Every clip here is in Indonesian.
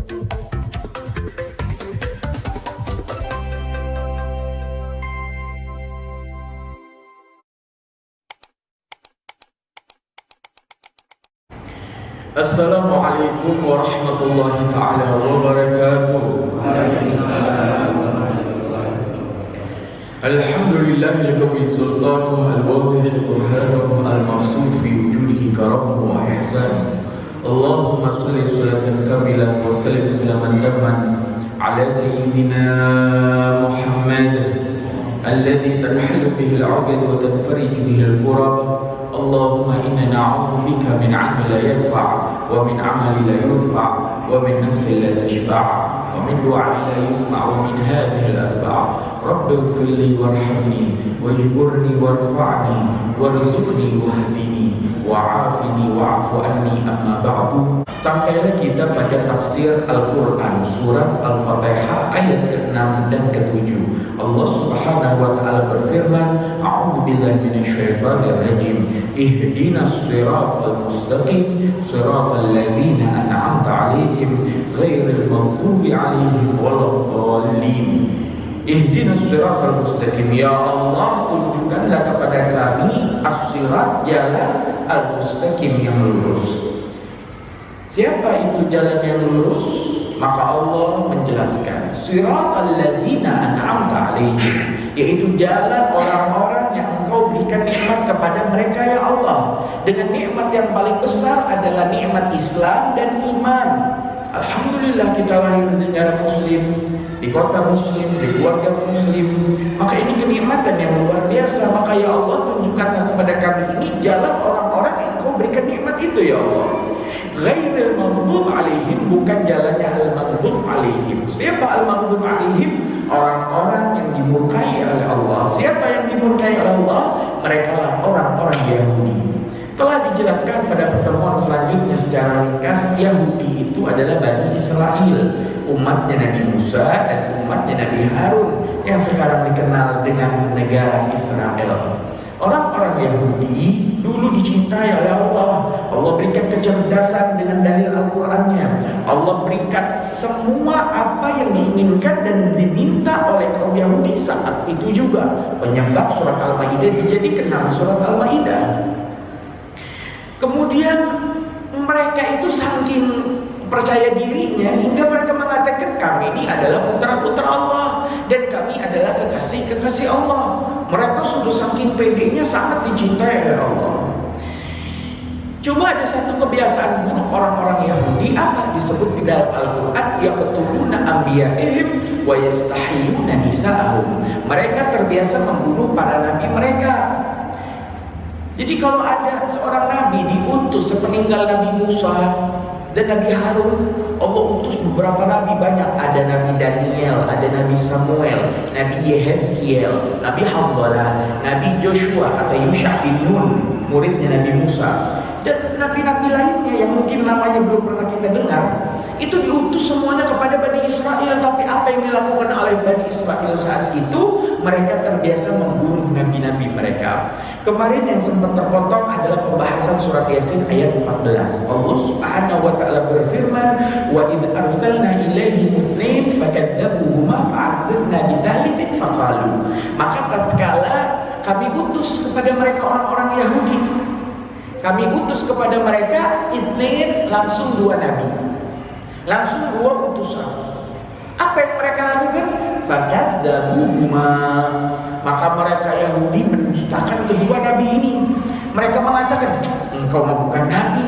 Assalamualaikum warahmatullahi ta'ala wabarakatuh. Alhamdulillahil qawi sultanuhu al-wadih burhanuhu al-maqsud fi wujudihi karamuhu wa ihsan. Allahumma salli salatan kamilah wa sallim salaman tamman ala sayyidina Muhammad alladhi tanhallu bihi al-'uqad wa tanfariju bihi al-kurab. Allahumma inna na'udzu bika min 'ilmin la yanfa' wa min 'amalin la yurfa' wa min nafsin la tashba' wa min du'a'in la yusma' wa min hadhihi al-arba'. Rabbi ighfirli warhamni wajburni warfa'ni warzuqni wahdini wa'afini wa'fu anni amma ba'du. Sampailah kita pada tafsir Al-Quran surat Al-Fatihah ayat ke-6 dan ke-7. Allah Subhanahu wa ta'ala berfirman, A'udzu billahi minasyaitonir rajim. Ihdinas siratal mustaqim siratal ladzina an'amta 'alaihim ghairil maghdubi 'alaihim waladdallin. Ihdinas siratal mustaqim, ya Allah, tunjukkanlah kepada kami as-sirat, jalan al-mustaqim yang lurus. Siapa itu jalan yang lurus? Maka Allah menjelaskan, siratal ladzina an'amta 'alaihim, yaitu jalan orang-orang yang Engkau berikan nikmat kepada mereka ya Allah. Dengan nikmat yang paling besar adalah nikmat Islam dan iman. Alhamdulillah kita lahir di negara muslim, di kota muslim, di keluarga muslim. Maka ini kenikmatan yang luar biasa. Maka ya Allah, tunjukkanlah kepada kami ini jalan orang-orang yang Engkau berikan nikmat itu ya Allah. Ghairil maghdub 'alaihim, bukan jalannya al-maghdub 'alaihim. Siapa al-maghdub 'alaihim? Orang-orang yang dimurkai oleh Allah. Siapa yang dimurkai oleh Allah? Mereka lah orang-orang Yahudi. Telah dijelaskan pada pertemuan selanjutnya secara ringkas, Yahudi itu adalah Bani Israel, umatnya Nabi Musa dan umatnya Nabi Harun yang sekarang dikenal dengan negara Israel. Orang-orang Yahudi dulu dicintai oleh Allah. Allah berikan kecerdasan dengan dalil Al-Qurannya. Allah berikan semua apa yang diinginkan dan diminta oleh kaum Yahudi saat itu juga. Penyebab surat Al-Maidah dijadikan nama surat Al-Maidah. Kemudian mereka itu saking percaya dirinya hingga mereka mengatakan kami ini adalah putra-putra Allah dan kami adalah kekasih-kekasih Allah. Mereka sudah saking pedenya sangat dicintai oleh Allah. Cuma ada satu kebiasaan buruk orang-orang Yahudi, apa disebut di dalam Al-Quran, yaqtuluna anbiya'ihim wa yastahyuna nisa'ahum. Mereka terbiasa membunuh para nabi mereka. Jadi kalau ada seorang nabi diutus sepeninggal Nabi Musa dan Nabi Harun, Allah utus beberapa nabi banyak. Ada Nabi Daniel, ada Nabi Samuel, Nabi Yehezkiel, Nabi Hamdalah, Nabi Joshua atau Yusha bin Nun, muridnya Nabi Musa, dan nabi-nabi lainnya yang mungkin namanya belum pernah kita dengar. Itu diutus semuanya kepada Bani Israel. Tapi apa yang dilakukan oleh Bani Israel saat itu? Mereka terbiasa membunuh nabi-nabi mereka. Kemarin yang sempat terpotong adalah pembahasan surat Yasin ayat 14. Allah Subhanahu wa ta'ala berfirman, wa idh arsalna ilaihim itsnain fakadzabuhuma fa'azzazna bitsalitsin faqalu. Maka tatkala kami utus kepada mereka orang-orang Yahudi, kami utus kepada mereka itsnain, langsung dua nabi, langsung dua utusan. Apa yang mereka lakukan? Fakadzabuhuma, maka mereka Yahudi mendustakan kedua nabi ini. Mereka mengatakan, engkau bukan nabi,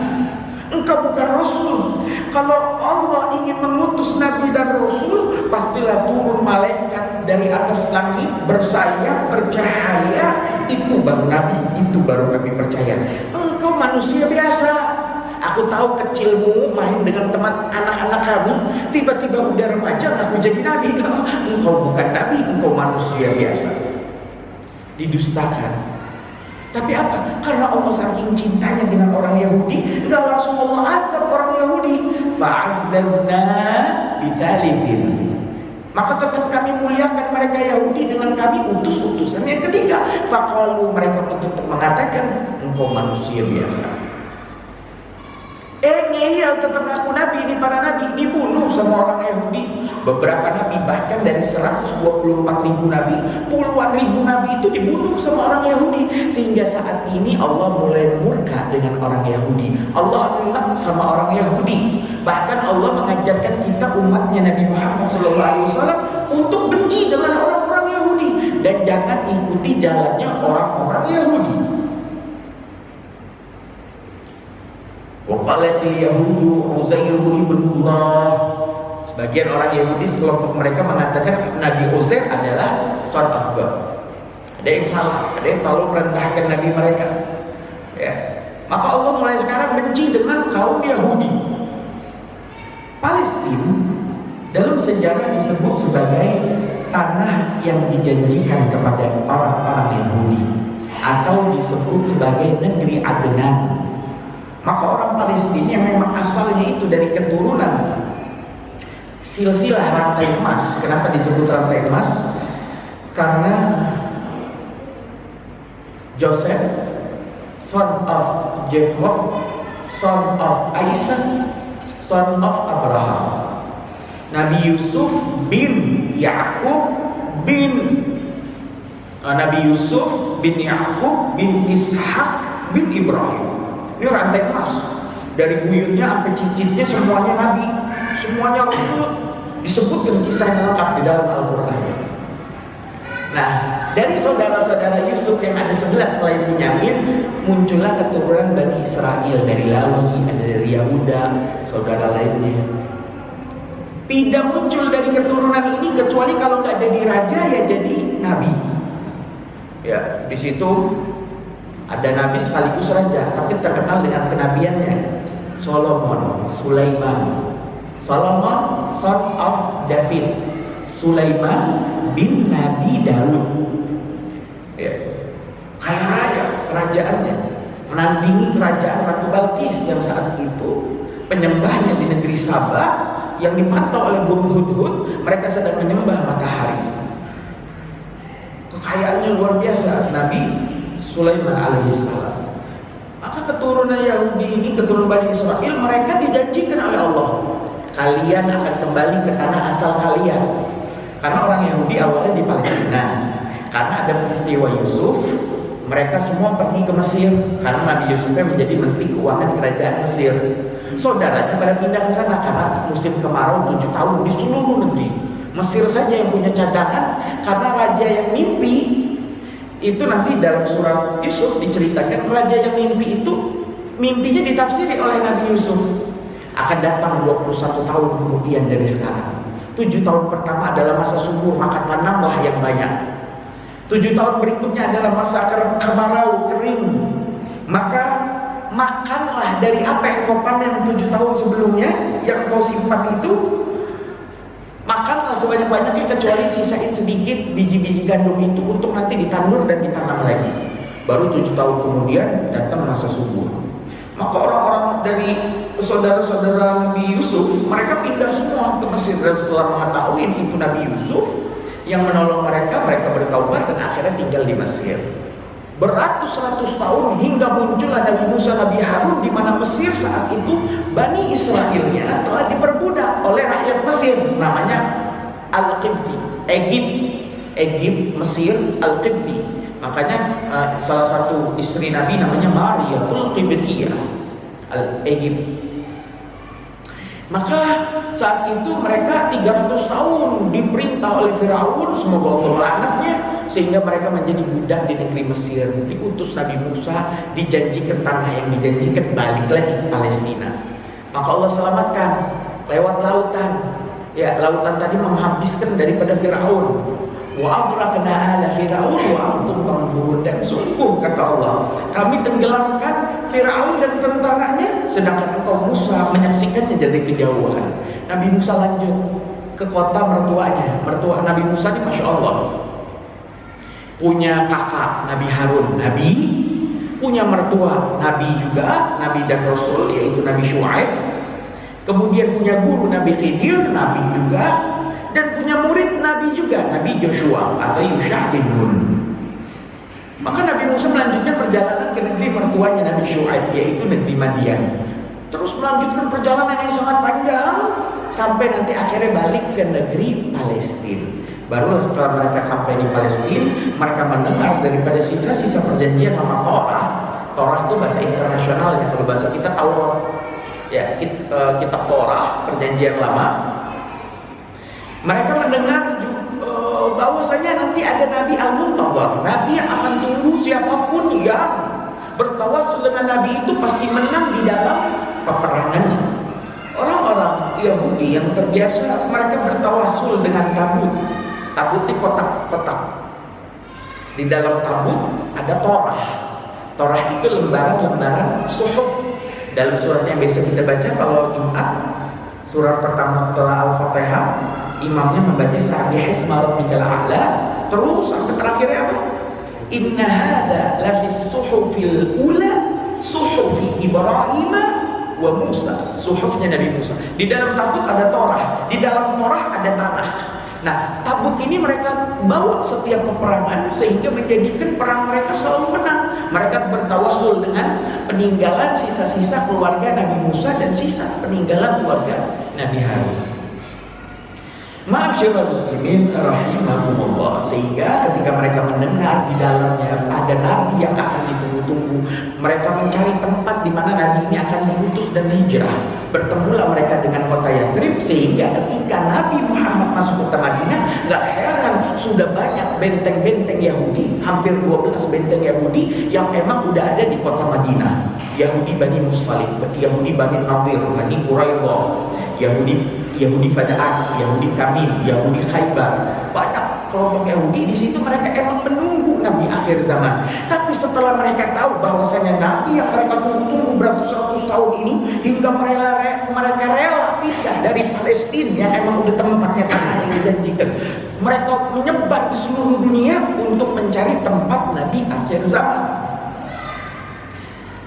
engkau bukan rasul. Kalau Allah ingin mengutus nabi dan rasul, pastilah turun malaikat dari atas langit bersayap, bercahaya. Itu baru nabi, itu baru kami percaya. Engkau manusia biasa. Aku tahu kecilmu main dengan teman anak-anak kamu, tiba-tiba udah remaja aku jadi nabi. Engkau bukan nabi, engkau manusia biasa. Didustakan. Tapi apa? Karena Allah saking cintanya dengan orang Yahudi, enggak langsung Allah azab orang Yahudi. Fa'azzazna bitsalitsin. Maka tetap kami muliakan mereka Yahudi dengan kami utus utusan yang ketiga. Faqalu, mereka tetap mengatakan engkau manusia biasa. Ngeyel tetap ngaku nabi, ini para nabi dibunuh sama sama orang Yahudi. Beberapa nabi, bahkan dari 124.000 nabi, puluhan ribu nabi itu dibunuh sama orang Yahudi. Sehingga saat ini Allah mulai murka dengan orang Yahudi. Allah enak sama orang Yahudi. Bahkan Allah mengajarkan kita umatnya Nabi Muhammad SAW untuk benci dengan orang-orang Yahudi dan jangan ikuti jalannya orang-orang Yahudi. Waqalatil yahudu Uzairu ibnullah. Sebagian orang Yahudi sekelompok mereka mengatakan Nabi Uzair adalah son of God. Ada yang salah, ada yang terlalu merendahkan Nabi mereka. Ya. Maka Allah mulai sekarang benci dengan kaum Yahudi. Palestina dalam sejarah disebut sebagai tanah yang dijanjikan kepada orang-orang Yahudi atau disebut sebagai negeri Adnan. Maka orang Palestina yang memang asalnya itu dari keturunan silsilah rantai emas. Kenapa disebut rantai emas? Karena Joseph, son of Jacob, son of Isaac, son of Abraham. Nabi Yusuf bin Yakub bin Nabi Yusuf bin Yakub bin Ishak bin Ibrahim. Ini rantai emas. Dari buyutnya sampai cicitnya semuanya nabi, semuanya rasul, disebutkan kisahnya lengkap di dalam Al-Quran. Nah, dari saudara-saudara Yusuf yang ada 11 selain Bunyamin, muncullah keturunan Bani Israel dari Lawi, ada dari Yahuda, saudara lainnya. Tidak muncul dari keturunan ini kecuali kalau nggak jadi raja ya jadi nabi. Ya, di situ ada nabi sekaligus raja, tapi terkenal dengan kenabiannya. Solomon, Sulaiman. Solomon, son of David. Sulaiman bin Nabi Daud. Ya. Kaya raya kerajaannya, menandingi kerajaan Ratu Balkis yang saat itu penyembahnya di negeri Sabah yang dipantau oleh burung hudhud. Mereka sedang menyembah matahari. Kekayaannya luar biasa Nabi Sulaiman alaihissalam. Maka keturunan Yahudi ini, keturunan Bani Israel, mereka dijanjikan oleh Allah, kalian akan kembali ke tanah asal kalian. Karena orang Yahudi awalnya di Palestina. Karena ada peristiwa Yusuf, mereka semua pergi ke Mesir. Karena Nabi Yusufnya menjadi menteri keuangan kerajaan Mesir. Saudaranya pada pindah ke sana karena musim kemarau 7 tahun di seluruh negeri. Mesir saja yang punya cadangan karena raja yang mimpi itu nanti dalam surat Yusuf diceritakan raja yang mimpi itu mimpinya ditafsiri oleh Nabi Yusuf akan datang 21 tahun kemudian dari sekarang. 7 tahun pertama adalah masa subur, maka tanamlah yang banyak. 7 tahun berikutnya adalah masa kemarau, kering, maka makanlah dari apa yang kau panen 7 tahun sebelumnya yang kau simpan itu. Makanlah sebanyak-banyaknya kecuali sisain sedikit biji-biji gandum itu untuk nanti ditandur dan ditanam lagi. Baru 7 tahun kemudian datang masa subur. Maka orang-orang dari saudara-saudara Nabi Yusuf, mereka pindah semua ke Mesir. Dan setelah mengetahui itu Nabi Yusuf yang menolong mereka, mereka bertaubat dan akhirnya tinggal di Mesir. Beratus-ratus tahun hingga muncullah Nabi Musa, Nabi Harun, di mana Mesir saat itu Bani Israilnya telah diperbudak oleh rakyat Mesir, namanya Al-Qibti, Egypt, Mesir, Al-Qibti. Makanya salah satu istri Nabi namanya Mariyatul Qibtiyah, Al-Egypt. Maka saat itu mereka 300 tahun diperintah oleh Firaun, semoga Allah melaknatnya, sehingga mereka menjadi budak di negeri Mesir. Diutus Nabi Musa, dijanjikan tanah yang dijanjikan, balik lagi ke Palestina. Maka Allah selamatkan lewat lautan. Ya, lautan tadi menghabiskan daripada Firaun. Wa aghraqna ala Firaun wa antum tanzurun. Dan sungguh kata Allah, kami tenggelamkan Firaun dan tentaranya, sedangkan engkau Musa menyaksikannya dari kejauhan. Nabi Musa lanjut ke kota mertuanya. Mertua Nabi Musa ini Masya Allah punya kakak Nabi Harun, Nabi, punya mertua Nabi juga, Nabi dan Rasul, yaitu Nabi Syuaib. Kemudian punya guru Nabi Khidir, Nabi juga, dan punya murid Nabi juga, Nabi Joshua atau Yusha bin Nun. Maka Nabi Musa melanjutkan perjalanan ke negeri mertuanya Nabi Syuaib, yaitu negeri Madian. terus melanjutkan perjalanan yang sangat panjang sampai nanti akhirnya balik ke negeri Palestina. Baru setelah mereka sampai di Palestina, mereka mendengar daripada sisa-sisa perjanjian nama Torah. Torah itu bahasa internasional ya, kalau bahasa kita Taurat. Ya, kitab Torah, perjanjian lama. Mereka mendengar bahwasanya nanti ada Nabi Al-Muntadhar, Nabi yang akan tunggu siapapun yang bertawasul dengan Nabi itu pasti menang di dalam peperangan. Orang-orang Yahudi yang terbiasa mereka bertawasul dengan tabut. Tabut ini kotak-kotak. Di dalam tabut ada Torah. Torah itu lembaran-lembaran suhuf. Dalam surat yang biasa kita baca kalau Jumat, surat pertama setelah Al-Fatihah, imamnya membaca Sabbih isma rabbikal a'la, terus sampai terakhirnya apa? Inna hadza lafis suhufil ula suhufi Ibrahim wa Musa. Suhufnya Nabi Musa. Di dalam tabut ada Torah, di dalam Torah ada tanah. Nah, tabut ini mereka bawa setiap peperangan sehingga menjadikan perang mereka selalu menang. Mereka bertawasul dengan peninggalan sisa-sisa keluarga Nabi Musa dan sisa peninggalan keluarga Nabi Harun. Ma'asyiral muslimin rahimakumullah, sehingga ketika mereka mendengar di dalamnya ada nabi yang akan ditunggu-tunggu, mereka mencari tempat di mana nabi ini akan diutus dan hijrah. Bertemulah mereka dengan kota Yathrib, sehingga ketika Nabi Muhammad masuk kota Madinah, gak heran sudah banyak benteng-benteng Yahudi, hampir 12 benteng Yahudi yang memang udah ada di kota Madinah. Yahudi Bani Mustalib, Yahudi Bani Nadir, Bani Quraidah, Yahudi Fada'an, Yahudi Tamim, Yahudi Khaybar. Banyak kelompok Yahudi di situ, mereka emang menunggu Nabi akhir zaman. Tapi setelah mereka tahu bahwasanya Nabi yang mereka tunggu beratus-ratus tahun ini, hingga mereka rela pindah dari Palestina yang emang udah tempatnya tanah yang dijanjikan, mereka menyebar di seluruh dunia untuk mencari tempat Nabi akhir zaman.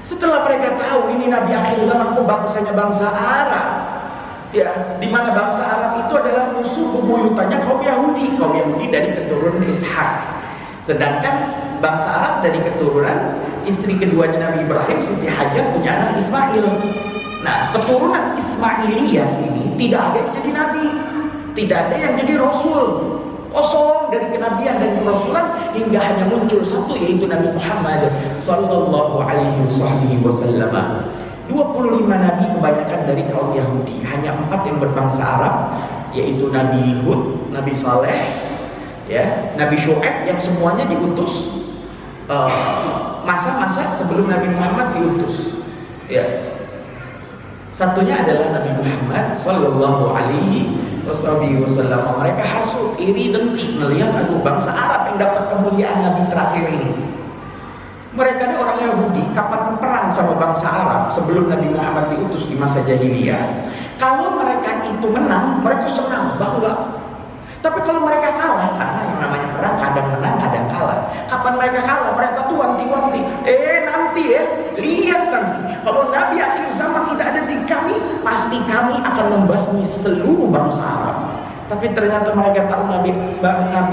Setelah mereka tahu ini Nabi akhir zaman, kok bangsanya bangsa Arab, ya, di mana bangsa Arab itu adalah musuh bebuyutannya kaum Yahudi. Kaum Yahudi dari keturunan Ishak, sedangkan bangsa Arab dari keturunan istri keduanya Nabi Ibrahim, Siti Hajar, punya anak Ismail. Nah, keturunan Ismailiyah ini tidak ada yang jadi nabi, tidak ada yang jadi rasul. Kosong dari kenabian dan kerasulan, hingga hanya muncul satu, yaitu Nabi Muhammad sallallahu alaihi wasallam. 25 nabi kebanyakan dari kaum Yahudi, hanya 4 yang berbangsa Arab, yaitu Nabi Hud, Nabi Saleh, ya, Nabi Syu'aib, yang semuanya diutus masa-masa sebelum Nabi Muhammad diutus. Ya. Satunya adalah Nabi Muhammad sallallahu alaihi wasallam. Mereka hasut, iri, dengki melihat aduh bangsa Arab yang dapat kemuliaan Nabi terakhir ini. Mereka ini orang Yahudi, kapan perang sama bangsa Arab sebelum Nabi Muhammad diutus di masa jahiliyah. Kalau mereka itu menang, mereka senang, bangga. Tapi kalau mereka kalah, karena yang namanya perang kadang menang, kadang kalah. Kapan mereka kalah, mereka tuh wanti-wanti. Nanti ya, lihat nanti. Kalau Nabi akhir zaman sudah ada di kami, pasti kami akan membasmi seluruh bangsa Arab. Tapi ternyata mereka tahu Nabi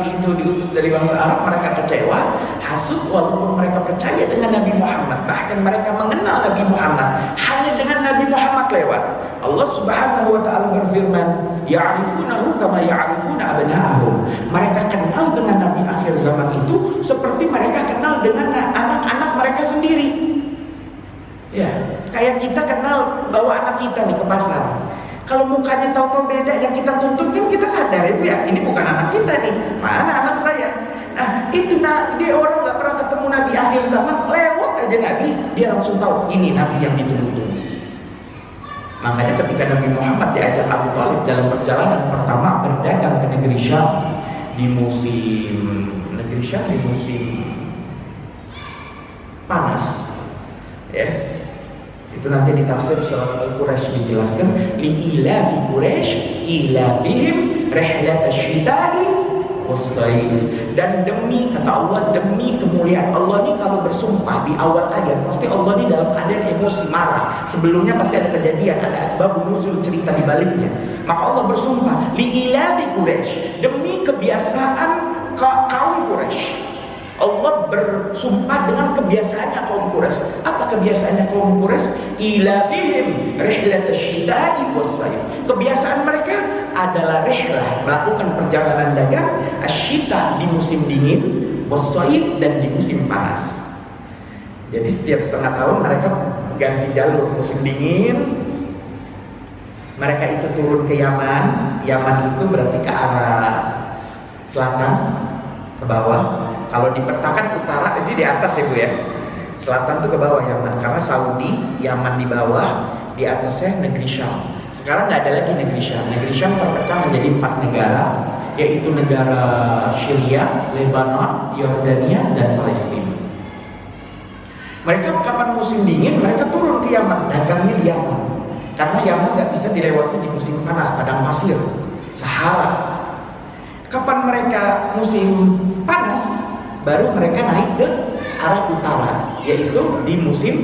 itu diutus dari bangsa Arab, mereka kecewa, hasut, walaupun mereka percaya dengan Nabi Muhammad. Bahkan mereka mengenal Nabi Muhammad hanya dengan Nabi Muhammad lewat. Allah Subhanahu wa taala berfirman, "Ya'rifunahu kama ya'rifuna abna'ahum." Mereka kenal dengan Nabi akhir zaman itu seperti mereka kenal dengan anak-anak mereka sendiri. Ya, kayak kita kenal bawa anak kita nih ke pasar. Kalau mukanya tahu-tahu beda yang kita tuntut, kan kita sadar itu ya, ini bukan anak kita nih, mana anak saya. Nah itu dia orang nggak pernah ketemu Nabi akhir zaman, lewat aja Nabi, dia langsung tahu ini Nabi yang ditunggu-tunggu. Makanya ketika Nabi Muhammad diajak Abu Thalib dalam perjalanan pertama berdagang ke negeri Syam di musim panas, ya. Itu nanti di tafsir surat Al-Quraisy dijelaskan, li'ilafi Quraisy ilafihim rihlat asy-syita'i was-sayf. Dan demi, kata Allah, demi kemuliaan Allah ini kalau bersumpah di awal ayat, pasti Allah ini dalam keadaan emosi, marah. Sebelumnya pasti ada kejadian, ada asbab nuzul, cerita di baliknya. Maka Allah bersumpah, li'ilafi Quraisy, demi kebiasaan kaum Quraisy. Allah bersumpah dengan kebiasaannya kaum Quraisy. Apa kebiasaannya kaum Quraisy? Ila fihim rihlat asy-syita'i was-sayf. Kebiasaan mereka adalah rihlah, melakukan perjalanan dagang asy-syita di musim dingin, was-sayf dan di musim panas. Jadi setiap setengah tahun mereka ganti jalur. Musim dingin mereka itu turun ke Yaman. Yaman itu berarti ke arah selatan, ke bawah. Kalau dipetakan utara, jadi di atas ya Bu ya. Selatan itu ke bawah Yaman, karena Saudi, Yaman di bawah, di atasnya negeri Syam. Sekarang nggak ada lagi negeri Syam. Negeri Syam terpecah menjadi 4 negara, yaitu negara Syria, Lebanon, Yordania, dan Palestina. Mereka kapan musim dingin, mereka turun ke Yaman, dagangnya di Yaman. Karena Yaman nggak bisa dilewati di musim panas, padang pasir, Sahara. Kapan mereka musim panas, baru mereka naik ke arah utara, yaitu di musim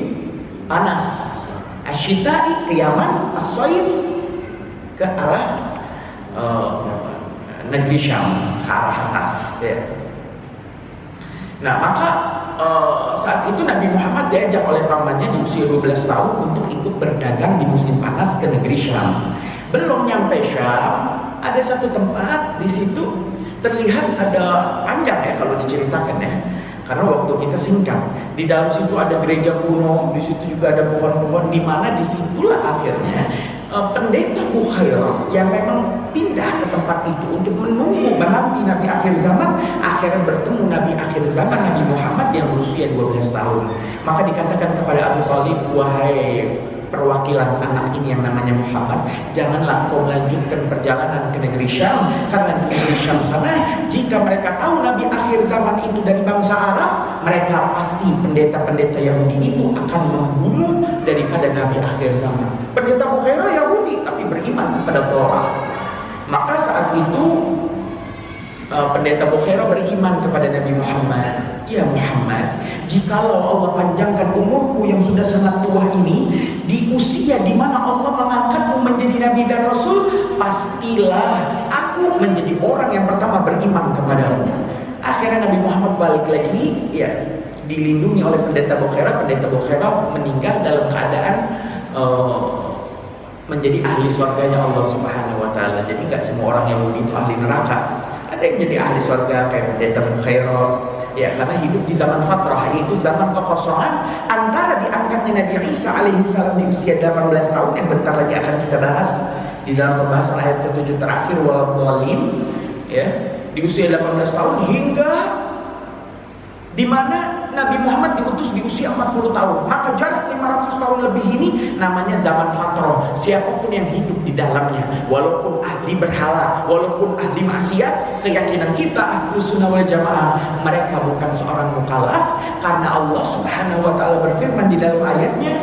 panas. Asy-syita'i ke Yaman, as-sayf ke arah negeri Syam, ke arah atas ya. Nah maka saat itu Nabi Muhammad diajak oleh pamannya di usia 12 tahun untuk ikut berdagang di musim panas ke negeri Syam. Belum nyampe Syam, ada satu tempat di situ terlihat ada panjang ya kalau diceritakan ya, karena waktu kita singkat. Di dalam situ ada gereja kuno, di situ juga ada pohon-pohon, di mana disitulah akhirnya pendeta Bukhairah yang memang pindah ke tempat itu untuk menunggu menanti Nabi akhir zaman, akhirnya bertemu Nabi akhir zaman Nabi Muhammad yang berusia 12 tahun. Maka dikatakan kepada Abu Thalib, wahai perwakilan anak ini yang namanya Muhammad, janganlah kau melanjutkan perjalanan ke negeri Syam, karena di negeri Syam sana jika mereka tahu Nabi akhir zaman itu dari bangsa Arab, mereka pasti pendeta-pendeta Yahudi itu akan membunuh daripada Nabi akhir zaman. Pendeta Bukhairah Yahudi tapi beriman kepada Torah. Maka saat itu pendeta Bukhairah beriman kepada Nabi Muhammad. Ya Muhammad, jikalau Allah panjangkan umurku yang sudah sangat tua ini, di usia di mana Allah mengangkatmu menjadi Nabi dan Rasul, pastilah aku menjadi orang yang pertama beriman kepadamu. Akhirnya Nabi Muhammad balik lagi, ya dilindungi oleh pendeta Bukhairah. Pendeta Bukhairah meninggal dalam keadaan menjadi ahli surganya Allah Subhanahu wa taala. Jadi nggak semua orang Yahudi itu ahli neraka. Ada yang jadi ahli surga kayak pendeta Bukhairah. Ya, karena hidup di zaman fatrah, yaitu zaman kekosongan antara diangkatnya Nabi Isa alaihissalam di usia 18 tahun yang bentar lagi akan kita bahas di dalam pembahasan ayat ke-7 terakhir, waladhdallin, ya, di usia 18 tahun hingga di mana Nabi Muhammad diutus di usia 40 tahun. Maka jarak 500 tahun lebih ini namanya zaman fatrah. Siapapun yang hidup di dalamnya, walaupun ahli berhala, walaupun ahli maksiat, keyakinan kita Ahlus Sunnah wal Jamaah, mereka bukan seorang mukallaf, karena Allah Subhanahu wa taala berfirman di dalam ayatnya,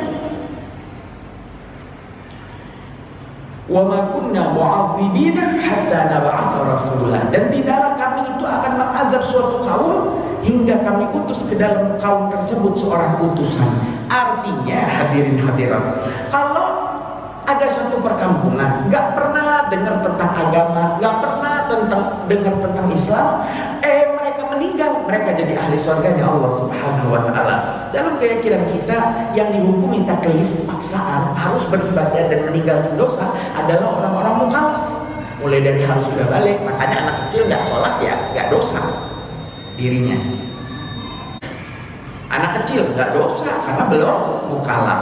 wa ma kunna mu'adzibina hatta nab'atha rasulah. Dan tidaklah kami itu akan mengazab suatu kaum hingga kami utus ke dalam kaum tersebut seorang utusan. Artinya hadirin hadirat, kalau ada satu perkampungan nggak pernah dengar tentang agama, nggak pernah dengar tentang Islam, mereka meninggal, mereka jadi ahli surganya Allah Subhanahu wa taala. Dalam keyakinan kita yang dihukumi taklif, paksaan, harus beribadah dan meninggalkan dosa adalah orang-orang mukallaf. Mulai dari harus sudah balik, makanya anak kecil nggak sholat ya nggak dosa dirinya. Anak kecil nggak dosa karena belum mukallaf.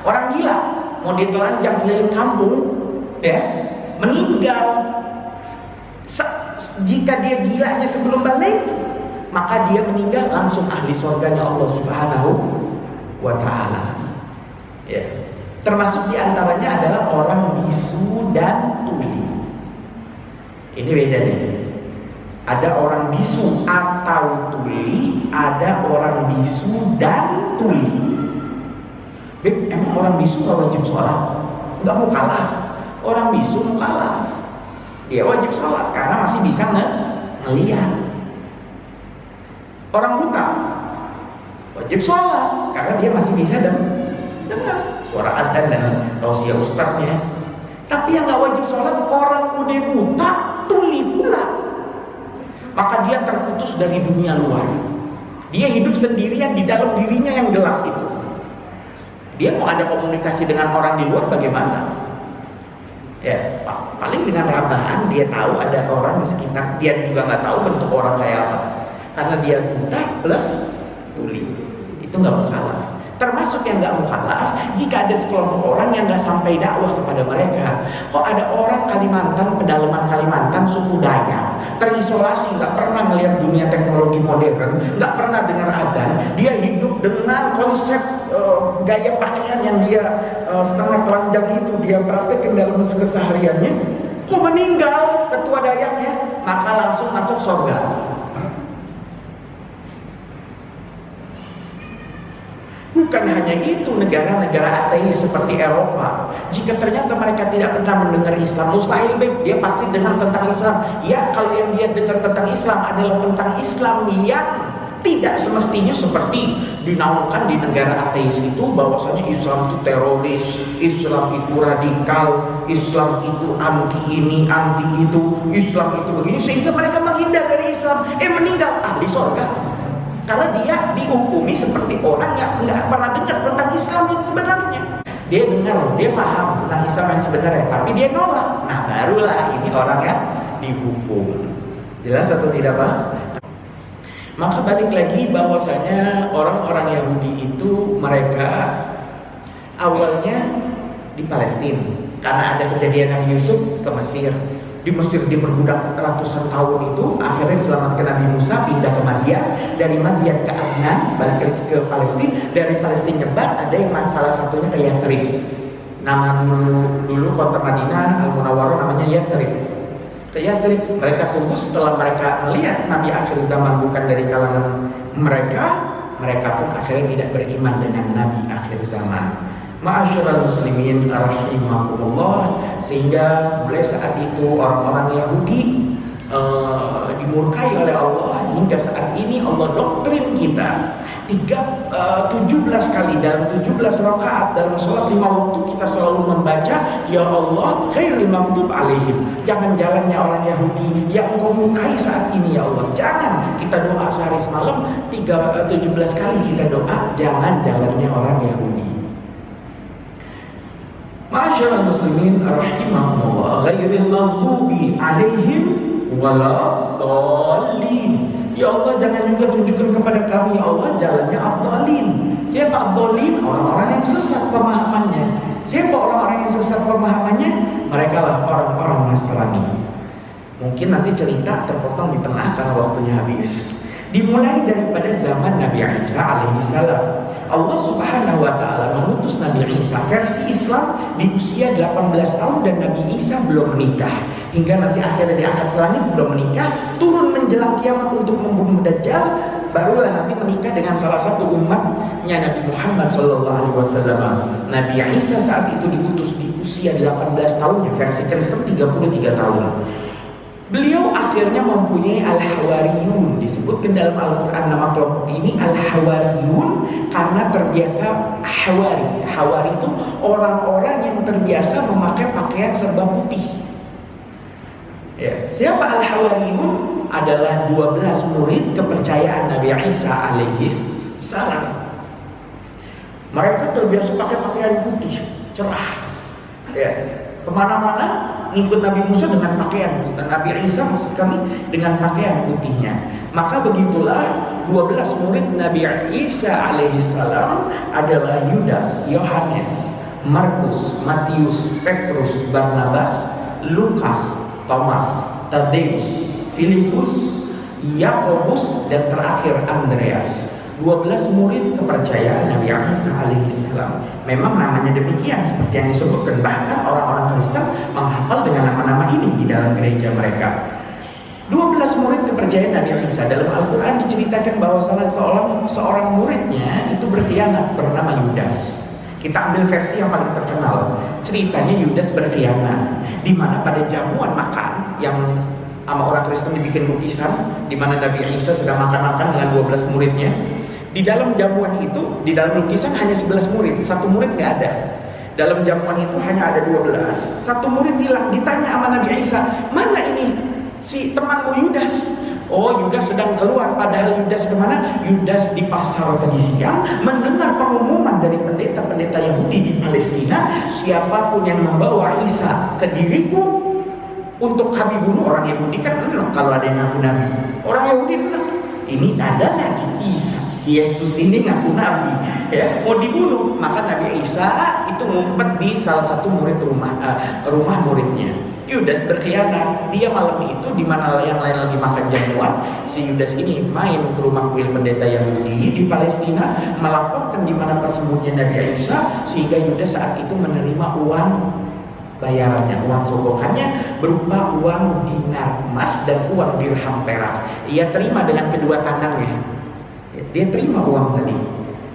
Orang gila mau ditelanjang keliling kampung, ya meninggal. Jika dia gilanya sebelum balik, maka dia meninggal langsung ahli surganya Allah Subhanahu wa taala. Ya. Termasuk diantaranya adalah orang bisu dan tuli. Ini beda nih. Ada orang bisu atau tuli, ada orang bisu dan tuli. Beb, emang orang bisu nggak wajib sholat? Nggak mau kalah. Orang bisu mau kalah. Dia wajib sholat karena masih bisa ngelihat. Orang buta wajib sholat karena dia masih bisa dengar suara adzan dan tausiah ustadznya. Tapi yang nggak wajib sholat orang udah buta, tuli pula. Maka dia terputus dari dunia luar. Dia hidup sendirian di dalam dirinya yang gelap itu. Dia mau ada komunikasi dengan orang di luar bagaimana? Ya, paling dengan rabahan. Dia tahu ada orang di sekitar. Dia juga nggak tahu bentuk orang kayak apa. Karena dia buta plus tuli. Itu nggak mukhalaf. Termasuk yang nggak mukhalaf jika ada sekelompok orang yang nggak sampai dakwah kepada mereka. Kok ada orang Kalimantan, pedalaman Kalimantan, suku Dayak, terisolasi, nggak pernah melihat dunia teknologi modern, nggak pernah dengar adzan, dia hidup dengan konsep gaya pakaian yang dia setengah telanjang itu dia praktekkan dalam kesehariannya. Kok meninggal ketua Dayaknya, maka langsung masuk surga. Bukan hanya itu, negara-negara ateis seperti Eropa, jika ternyata mereka tidak pernah mendengar Islam, mustahil baik dia pasti dengar tentang Islam. Ya, kalau yang dia dengar tentang Islam adalah tentang Islam yang tidak semestinya seperti dinaungkan di negara ateis itu, bahwasanya Islam itu teroris, Islam itu radikal, Islam itu anti ini, anti itu, Islam itu begini, sehingga mereka menghindar dari Islam. Meninggal ahli surga. Karena dia dihukumi seperti orang yang nggak pernah dengar tentang Islam yang sebenarnya. Dia dengar, dia paham tentang Islam yang sebenarnya, tapi dia nolak. Nah, barulah ini orang yang dihukum. Jelas atau tidak, Pak? Maka balik lagi bahwasanya orang-orang Yahudi itu mereka awalnya di Palestina karena ada kejadian Nabi Yusuf ke Mesir. Di Mesir diperbudak ratusan tahun itu, akhirnya diselamatkan Nabi Musa, pindah ke Madian, dari Madian ke Adnan, balik lagi ke Palestina, dari Palestina nyebar, ada yang salah satunya ke Yathrib. Nama dulu kota Madinah Al-Munawwarah namanya Yathrib. Ke Yathrib, mereka tunggu setelah mereka melihat Nabi akhir zaman bukan dari kalangan mereka, mereka pun akhirnya tidak beriman dengan Nabi akhir zaman. Ma'asyiral muslimin rahimakumullah, sehingga mulai saat itu orang-orang Yahudi dimurkai oleh Allah, hingga saat ini Allah doktrin kita 17 kali dalam 17 rakaat dalam sholat 5 waktu kita selalu membaca, ya Allah khairil maghdub alaihim, jangan jalannya orang Yahudi yang engkau murkai saat ini ya Allah. Jangan kita doa sehari semalam 17 kali kita doa jangan jalannya orang Yahudi. Ma'asyiral muslimin rahimahumullah, ghairil maghdubi alaihim waladdallin. Ya Allah, jangan juga tunjukkan kepada kami ya Allah jalannya abdallin. Siapa abdallin? Orang-orang yang sesat pemahamannya. Siapa orang-orang yang sesat pemahamannya? Mereka lah orang-orang Nasrani. Mungkin nanti cerita terpotong di tengah karena waktunya habis. Dimulai daripada zaman Nabi Isa alaihissalam. Allah subhanahu wa ta'ala mengutus Nabi Isa versi Islam di usia 18 tahun dan Nabi Isa belum menikah. Hingga nanti akhirnya diangkat ke langit belum menikah, turun menjelang kiamat untuk membunuh Dajjal, barulah nanti menikah dengan salah satu umatnya Nabi Muhammad SAW. Nabi Isa saat itu diutus di usia 18 tahunnya, versi Kristen 33 tahun. Beliau akhirnya mempunyai Al-Hawariyun. Disebutkan dalam Al-Quran nama kelompok ini Al-Hawariyun karena terbiasa Hawari. Hawari itu orang-orang yang terbiasa memakai pakaian serba putih. Ya. Siapa Al-Hawariyun? Adalah 12 murid kepercayaan Nabi Isa alaihis salam. Mereka terbiasa pakai pakaian putih, cerah. Ya. Kemana-mana ngikut Nabi Musa dengan pakaian putih, dan Nabi Isa maksud kami dengan pakaian putihnya. Maka begitulah 12 murid Nabi Isa alaihissalam adalah Yudas, Yohanes, Markus, Matius, Petrus, Barnabas, Lukas, Thomas, Tadeus, Filipus, Yakobus, dan terakhir Andreas. 12 murid kepercayaan Nabi Isa alaihissalam. Memang namanya demikian seperti yang disebutkan. Bahkan orang-orang Kristen menghafal dengan nama-nama ini di dalam gereja mereka. 12 murid kepercayaan Nabi Isa. Dalam Al-Quran diceritakan bahwa salah seorang muridnya itu berkhianat bernama Yudas. Kita ambil versi yang paling terkenal. Ceritanya Yudas berkhianat, di mana pada jamuan makan yang sama orang Kristen dibikin lukisan, di mana Nabi Isa sedang makan-makan dengan 12 muridnya. Di dalam jamuan itu, di dalam lukisan hanya 11 murid, satu murid nggak ada. Dalam jamuan itu hanya ada 12, satu murid hilang. Ditanya sama Nabi Isa, mana ini si temanmu Yudas? Oh, Yudas sedang keluar, padahal Yudas kemana? Yudas di pasar tadi siang mendengar pengumuman dari pendeta-pendeta Yahudi di Palestina, siapapun yang membawa Isa ke diriku untuk kami bunuh. Orang Yahudi kan enak kalau ada yang ngaku nabi. Orang Yahudi enak. Ini ada lagi Isa, Yesus ini ngaku nabi, ya, mau dibunuh. Maka Nabi Isa itu ngumpet di salah satu rumah muridnya. Yudas berkhianat. Dia malam itu di mana yang lain lagi makan jamuan, si Yudas ini main ke rumah kuil pendeta Yahudi di Palestina, melaporkan di mana persembunyian Nabi Isa, sehingga Yudas saat itu menerima uang bayarannya, uang sogokannya berupa uang dinar emas dan uang dirham perak. Ia terima dengan kedua tangannya. Dia terima uang tadi.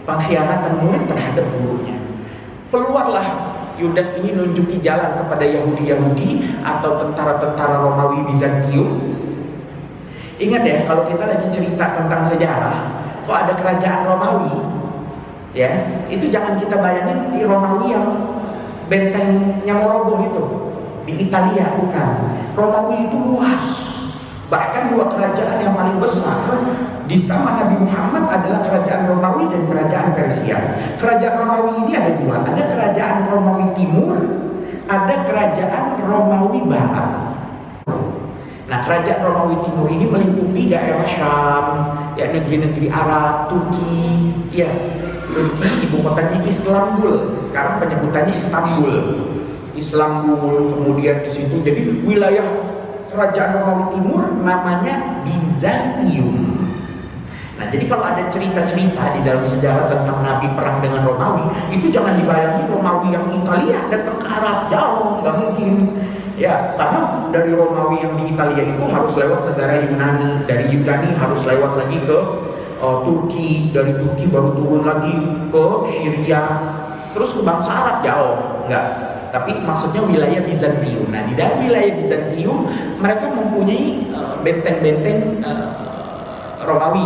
Pengkhianatan murid terhadap gurunya. Keluarlah Yudas ini nunjuki jalan kepada Yahudi-Yahudi atau tentara-tentara Romawi Bizantium. Ingat ya, kalau kita lagi cerita tentang sejarah, kok ada kerajaan Romawi, ya, itu jangan kita bayangin di Romawi yang bentengnya mau roboh itu di Italia, bukan. Romawi itu luas. Bahkan dua kerajaan yang paling besar di zaman Nabi Muhammad adalah kerajaan Romawi dan kerajaan Persia. Kerajaan Romawi ini ada dua, ada kerajaan Romawi Timur, ada kerajaan Romawi Barat. Nah, kerajaan Romawi Timur ini melingkupi daerah Syam, ya, negeri-negeri Arab, Turki, ya. Turki ibu kotanya Istanbul, sekarang penyebutannya Istanbul. Istanbul, kemudian di situ jadi wilayah kerajaan Romawi Timur namanya Bizantium. Nah, jadi kalau ada cerita-cerita di dalam sejarah tentang Nabi perang dengan Romawi, itu jangan dibayangin Romawi yang Italia datang ke Arab, jauh, nggak mungkin. Ya, karena dari Romawi yang di Italia itu harus lewat negara Yunani, dari Yunani harus lewat lagi ke Turki, dari Turki baru turun lagi ke Syria, terus ke bangsa Arab, jauh, enggak. Tapi maksudnya wilayah Bizantium. Nah, di dalam wilayah Bizantium mereka mempunyai benteng-benteng Romawi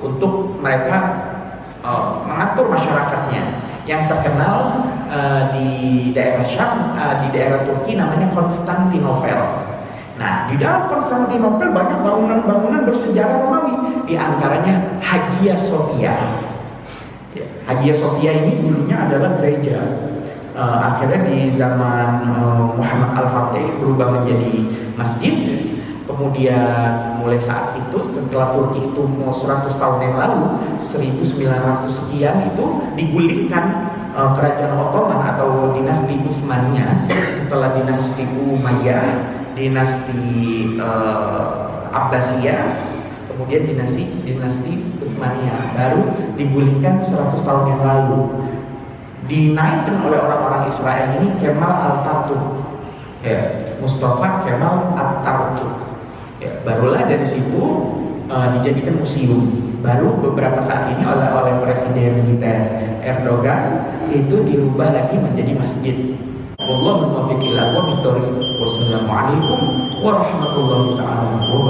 untuk mereka mengatur masyarakatnya. Yang terkenal di daerah Syam, di daerah Turki namanya Konstantinopel. Nah, di dalam Konstantinopel banyak bangunan-bangunan bersejarah Romawi, di antaranya Hagia Sophia. Hagia Sophia ini dulunya adalah gereja. Akhirnya di zaman Muhammad Al-Fatih berubah menjadi masjid. Kemudian mulai saat itu, setelah Turki itu mau 100 tahun yang lalu, 1900 sekian itu digulingkan kerajaan Ottoman atau dinasti Utsmaniyah. Setelah dinasti Umayyah, dinasti Abbasiyah, kemudian dinasti Utsmaniyah, baru digulingkan 100 tahun yang lalu. Dinaikkan oleh orang-orang Israel ini Kemal Atatürk, ya, Mustafa Kemal Atatürk. Ya, barulah dari situ dijadikan museum. Baru beberapa saat ini oleh presiden kita Erdogan itu dirubah lagi menjadi masjid. Wallahu muwaffiq ila aqwamit thoriq. Wassalamualaikum warahmatullahi wabarakatuh.